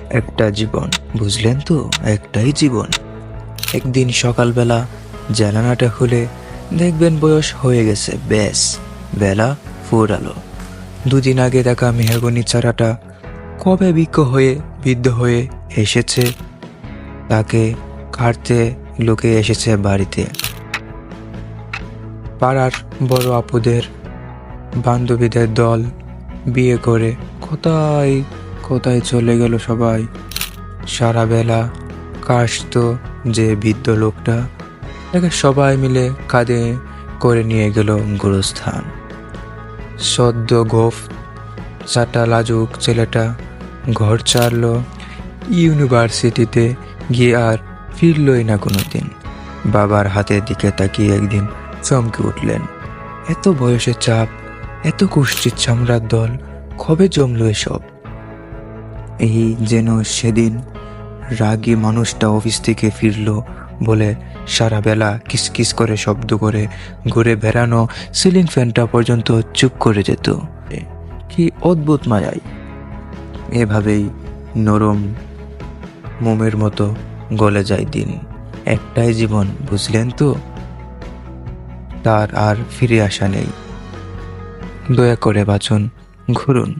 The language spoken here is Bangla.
একটা জীবন, বুঝলেন তো? একটাই জীবন। একদিন সকালবেলা জানালাটা খুলে দেখবেন বয়স হয়ে গেছে, ব্যাস বেলা ফুরালো। দুদিন আগে দেখা মেহগনি চারাটা কবে বৃদ্ধ হয়ে এসেছে, তাকে কাটতে লোকে এসেছে বাড়িতে। পাড়ার বড় আপুদের বান্ধবীদের দল বিয়ে করে কোথায় কোথায় চলে গেল সবাই। সারা বেলা কাশতো যে বৃদ্ধ লোকটা, তাকে সবাই মিলে কাঁধে করে নিয়ে গেল গোরস্থান। সদ্য গোফ চাটা লাজুক ছেলেটা ঘর ছাড়ল, ইউনিভার্সিটিতে গিয়ে আর ফিরলই না কোনোদিন। বাবার হাতের দিকে তাকিয়ে একদিন চমকে উঠলেন। এত বয়সে চাপ, এত কুষ্ঠির চামড়ার দল, কবে জমলো এসব? এই যেন সেদিন রাগী মানুষটা অফিস থেকে ফিরলো বলে সারা বেলা কিসকিস করে শব্দ করে ঘুরে বেড়ানো সিলিং ফ্যানটা পর্যন্ত চুপ করে যেত। কি অদ্ভুত মায়াই! এভাবেই নরম মোমের মতো গলে যায় দিন। একটাই জীবন, বুঝলেন তো? তার আর ফিরে আসা নেই। দয়া করে বাঁচুন, ঘুরুন।